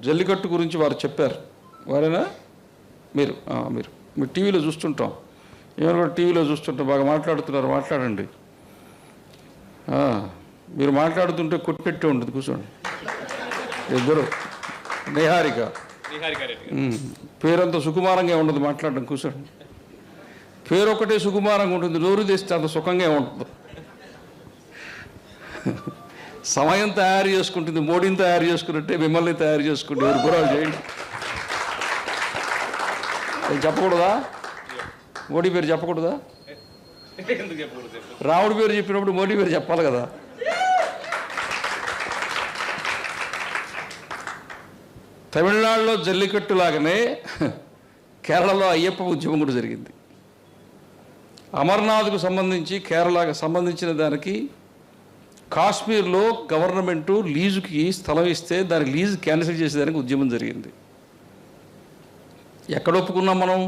జల్లికట్టు గురించి వారు చెప్పారు. వారేనా మీరు? మీరు టీవీలో చూస్తుంటాం, ఏమైనా కూడా టీవీలో చూస్తుంటాం, బాగా మాట్లాడుతున్నారు, మాట్లాడండి. మీరు మాట్లాడుతుంటే కొట్టెట్టే ఉంటుంది, కూర్చోండి. ఇద్దరు నిహారిక పేరంతా సుకుమారంగా ఉండదు, మాట్లాడడం, కూర్చోండి. పేరు ఒకటే సుకుమారంగా ఉంటుంది, నోరు తెస్తే అంత సుఖంగా ఉంటుంది. సమయం తయారు చేసుకుంటుంది, మోడీని తయారు చేసుకున్నట్టే మిమ్మల్ని తయారు చేసుకుంటే ఎవరు గురాలు చేయండి. చెప్పకూడదా? మోడీ పేరు చెప్పకూడదా? రాముడి పేరు చెప్పినప్పుడు మోడీ పేరు చెప్పాలి కదా. తమిళనాడులో జల్లికట్టు లాగానే కేరళలో అయ్యప్ప ఉద్యమం కూడా జరిగింది. అమర్నాథ్కు సంబంధించి కేరళకు సంబంధించిన దానికి కాశ్మీర్లో గవర్నమెంటు లీజుకి స్థలం ఇస్తే దానికి లీజు క్యాన్సిల్ చేసేదానికి ఉద్యమం జరిగింది. ఎక్కడ ఒప్పుకున్నాం మనం?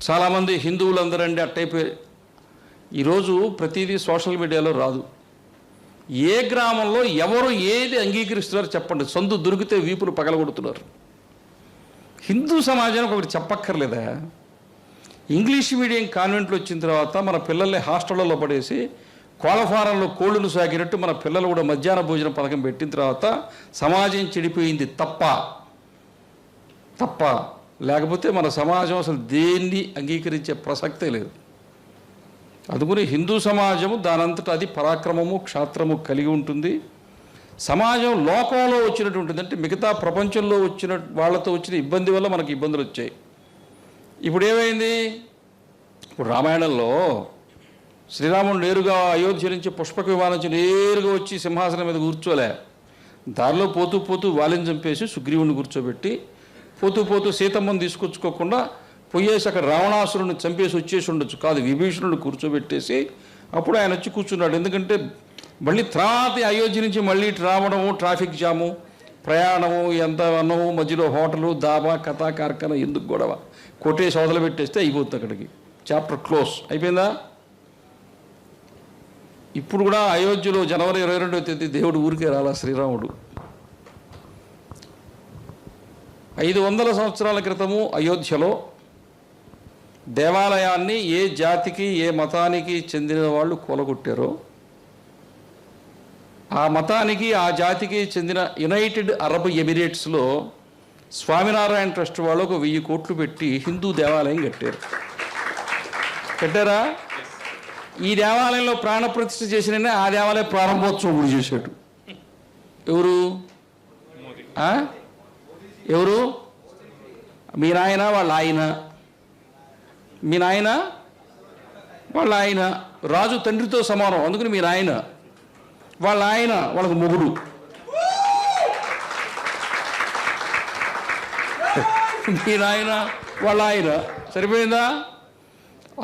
చాలామంది హిందువులందరండి అట్టయిపోయి ఈరోజు ప్రతిదీ సోషల్ మీడియాలో రాదు. ఏ గ్రామంలో ఎవరు ఏది అంగీకరిస్తున్నారో చెప్పండి. సందు దొరికితే వీపులు పగలగొడుతున్నారు. హిందూ సమాజానికి ఒకటి చెప్పక్కర్లేదా? ఇంగ్లీష్ మీడియం కాన్వెంట్లు వచ్చిన తర్వాత మన పిల్లల్ని హాస్టళ్లలో పడేసి కోళ్ళఫారంలో కోళ్ళను సాగినట్టు మన పిల్లలు కూడా మధ్యాహ్న భోజన పథకం పెట్టిన తర్వాత సమాజం చెడిపోయింది తప్ప లేకపోతే మన సమాజం అసలు దేన్ని అంగీకరించే ప్రసక్తే లేదు. అందుకని హిందూ సమాజము దానంతటా అది పరాక్రమము క్షాత్రము కలిగి ఉంటుంది. సమాజం లోకంలో వచ్చినటువంటిది అంటే మిగతా ప్రపంచంలో వచ్చిన వాళ్ళతో వచ్చిన ఇబ్బంది వల్ల మనకి ఇబ్బందులు వచ్చాయి. ఇప్పుడు ఏమైంది? ఇప్పుడు రామాయణంలో శ్రీరాముడు నేరుగా అయోధ్య నుంచి పుష్పక విమానం నుంచి నేరుగా వచ్చి సింహాసనం మీద కూర్చోలే. దారిలో పోతూ వాలిని చంపేసి సుగ్రీవుని కూర్చోబెట్టి పోతూ సీతమ్మను తీసుకొచ్చుకోకుండా పోయేసి అక్కడ రావణాసురుని చంపేసి వచ్చేసి ఉండొచ్చు. కాదు, విభీషణుడు కూర్చోబెట్టేసి అప్పుడు ఆయన వచ్చి కూర్చున్నాడు. ఎందుకంటే మళ్ళీ తర్వాత అయోధ్య నుంచి మళ్ళీ రావడము, ట్రాఫిక్ జాము, ప్రయాణము, ఎంత అన్నము, మధ్యలో హోటలు, దాబా, కథా కార్ఖానా, ఎందుకు గొడవ? కొట్టేసి వదలు పెట్టేస్తే అయిపోతుంది, అక్కడికి చాప్టర్ క్లోజ్ అయిపోయిందా? ఇప్పుడు కూడా అయోధ్యలో జనవరి 22వ తేదీ దేవుడు ఊరికే రాలా. శ్రీరాముడు 500 సంవత్సరాల క్రితము అయోధ్యలో దేవాలయాన్ని ఏ జాతికి ఏ మతానికి చెందిన వాళ్ళు కూలగొట్టారో ఆ మతానికి ఆ జాతికి చెందిన యునైటెడ్ అరబ్ ఎమిరేట్స్లో స్వామినారాయణ ట్రస్ట్ వాళ్ళు ఒక 1000 కోట్లు పెట్టి హిందూ దేవాలయం కట్టారా? ఈ దేవాలయంలో ప్రాణప్రతిష్ఠ చేసిన ఆ దేవాలయం ప్రారంభోత్సవం కూడా చేశాడు. ఎవరు? మీ నాయన వాళ్ళ ఆయన, మీ నాయన వాళ్ళ ఆయన రాజు తండ్రితో సమానం. అందుకని మీ నాయన వాళ్ళ ఆయన వాళ్ళకు మొగుడు. మీ నాయన వాళ్ళ ఆయన సరిపోయిందా?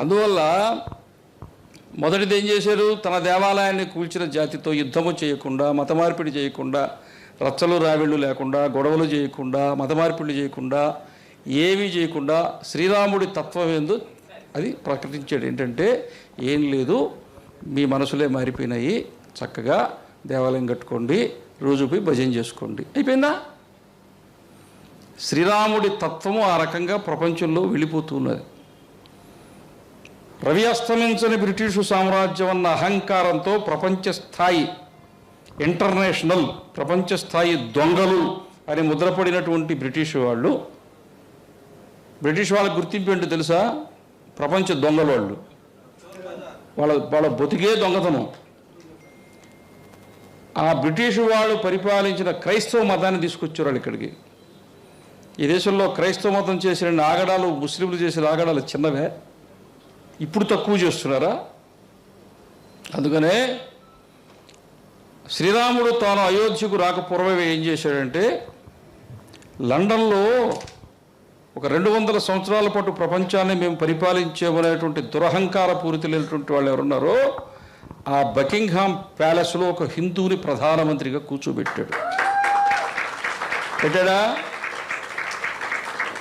అందువల్ల మొదటిది ఏం చేశారు? తన దేవాలయాన్ని కూల్చిన జాతితో యుద్ధము చేయకుండా, మత మార్పిడి చేయకుండా, రచ్చలు రావిళ్ళు లేకుండా, గొడవలు చేయకుండా, మత మార్పిడి చేయకుండా, ఏమీ చేయకుండా శ్రీరాముడి తత్వం ఏందో అది ప్రకటించాడు. ఏంటంటే ఏం లేదు, మీ మనసులే మారిపోయినాయి, చక్కగా దేవాలయం కట్టుకోండి, రోజు పోయి భజన చేసుకోండి, అయిపోయిందా? శ్రీరాముడి తత్వము ఆ రకంగా ప్రపంచంలో వెళ్ళిపోతున్నది. రవి అస్తమించని బ్రిటిషు సామ్రాజ్యం అన్న అహంకారంతో ప్రపంచ స్థాయి ఇంటర్నేషనల్ ప్రపంచ స్థాయి దొంగలు అని ముద్రపడినటువంటి బ్రిటిష్ వాళ్ళ గుర్తింపు ఏంటో తెలుసా? ప్రపంచ దొంగల వాళ్ళ బతికే దొంగతనం. ఆ బ్రిటిష్ వాళ్ళు పరిపాలించిన క్రైస్తవ మతాన్ని తీసుకొచ్చారు వాళ్ళు ఇక్కడికి. ఈ దేశంలో క్రైస్తవ మతం చేసిన ఆగడాలు, ముస్లింలు చేసిన ఆగడాలు చిన్నవే, ఇప్పుడు తక్కువ చేస్తున్నారా? అందుకనే శ్రీరాముడు తాను అయోధ్యకు రాకపూర్వమే ఏం చేశాడంటే, లండన్లో ఒక 200 సంవత్సరాల పాటు ప్రపంచాన్ని మేము పరిపాలించేమనేటువంటి దురహంకార పూరితులైనటువంటి వాళ్ళు ఎవరున్నారో ఆ బకింగ్హామ్ ప్యాలెస్లో ఒక హిందువుని ప్రధానమంత్రిగా కూర్చోబెట్టాడు. పెట్టాడా?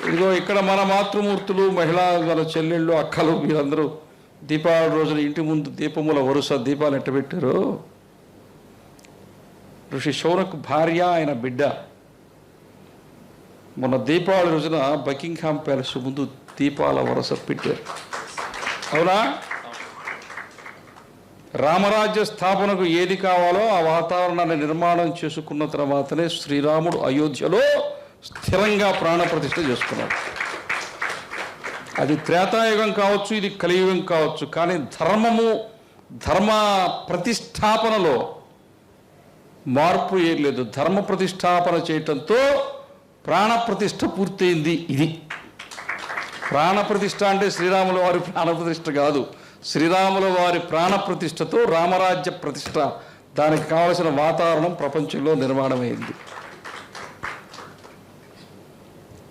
ఇదిగో ఇక్కడ మన మాతృమూర్తులు, మన చెల్లెళ్ళు, అక్కలు, మీరందరూ దీపావళి రోజున ఇంటి ముందు దీపముల వరుస దీపాలు ఎట్టబెట్టారు. ఋషి శౌనక్ భార్య, ఆయన బిడ్డ మొన్న దీపావళి రోజున బకింగ్హామ్ ప్యాలెస్ ముందు దీపాల వరస పెట్టారు. అవునా? రామరాజ్య స్థాపనకు ఏది కావాలో ఆ వాతావరణాన్ని నిర్మాణం చేసుకున్న తర్వాతనే శ్రీరాముడు అయోధ్యలో స్థిరంగా ప్రాణప్రతిష్ఠ చేసుకున్నాడు. అది త్రేతాయుగం కావచ్చు, ఇది కలియుగం కావచ్చు, కానీ ధర్మ ప్రతిష్టాపనలో మార్పు ఏం లేదు. ధర్మ ప్రతిష్టాపన చేయటంతో ప్రాణప్రతిష్ఠ పూర్తయింది. ఇది ప్రాణప్రతిష్ఠ అంటే శ్రీరాముల వారి ప్రాణప్రతిష్ఠ కాదు, శ్రీరాముల వారి ప్రాణప్రతిష్ఠతో రామరాజ్య ప్రతిష్ఠ, దానికి కావలసిన వాతావరణం ప్రపంచంలో నిర్మాణమైంది.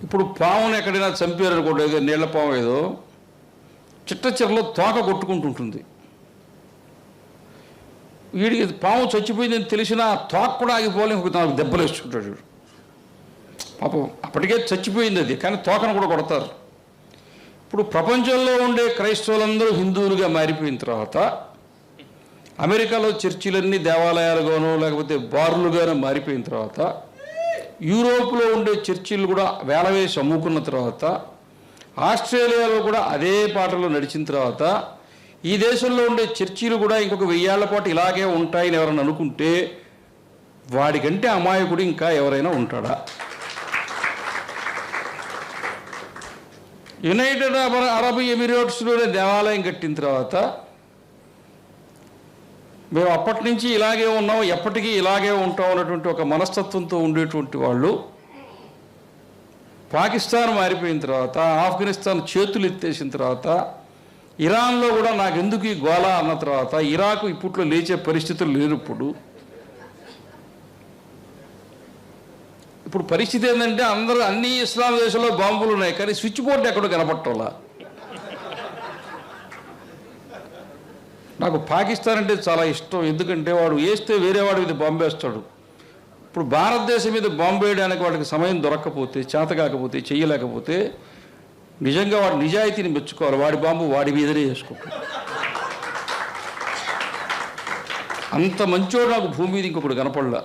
ఇప్పుడు పామును ఎక్కడైనా చంపారనుకోండి, ఏదో నీళ్ల పాము ఏదో చిట్ట చిరలో తోక కొట్టుకుంటుంటుంది. వీడికి పాము చచ్చిపోయిందని తెలిసినా తోక కూడా ఆగిపోవాలి, ఇంకొక నాకు దెబ్బలు వేసుకుంటాడు వీడు. పాపం అప్పటికే చచ్చిపోయింది అది, కానీ తోకను కూడా కొడతారు. ఇప్పుడు ప్రపంచంలో ఉండే క్రైస్తవులందరూ హిందువులుగా మారిపోయిన తర్వాత అమెరికాలో చర్చిలన్నీ దేవాలయాలుగానో లేకపోతే బార్లుగానో మారిపోయిన తర్వాత, యూరోప్లో ఉండే చర్చిలు కూడా వేలవేసి అమ్ముకున్న తర్వాత, ఆస్ట్రేలియాలో కూడా అదే పాటలో నడిచిన తర్వాత, ఈ దేశంలో ఉండే చర్చిలు కూడా ఇంకొక 1000 ఏళ్ల పాటు ఇలాగే ఉంటాయని ఎవరైనా అనుకుంటే వాడికంటే అమాయకుడు ఇంకా ఎవరైనా ఉంటాడా? యునైటెడ్ అరబ్ ఎమిరేట్స్లోనే దేవాలయం కట్టిన తర్వాత మేము అప్పటి నుంచి ఇలాగే ఉన్నాం, ఎప్పటికీ ఇలాగే ఉంటాం అన్నటువంటి ఒక మనస్తత్వంతో ఉండేటువంటి వాళ్ళు పాకిస్తాన్ మారిపోయిన తర్వాత, ఆఫ్ఘనిస్తాన్ చేతులు ఎత్తేసిన తర్వాత, ఇరాన్లో కూడా నాకెందుకు ఈ గోళ అన్న తర్వాత, ఇరాక్ ఇప్పట్లో లేచే పరిస్థితులు లేనప్పుడు, ఇప్పుడు పరిస్థితి ఏంటంటే అన్ని ఇస్లాం దేశాల్లో బాంబులు ఉన్నాయి, కానీ స్విచ్ బోర్డు ఎక్కడో కనపట్టంలా. నాకు పాకిస్తాన్ అంటే చాలా ఇష్టం, ఎందుకంటే వాడు వేస్తే వేరే వాడి మీద బాంబు వేస్తాడు. ఇప్పుడు భారతదేశం మీద బాంబు వేయడానికి వాడికి సమయం దొరక్కపోతే, చేత కాకపోతే, చెయ్యలేకపోతే నిజంగా వాడి నిజాయితీని మెచ్చుకోవాలి. వాడి బాంబు వాడి మీదనే వేసుకుంటాడు. అంత మంచోడు నాకు భూమి మీద ఇంకొకడు కనపడలా.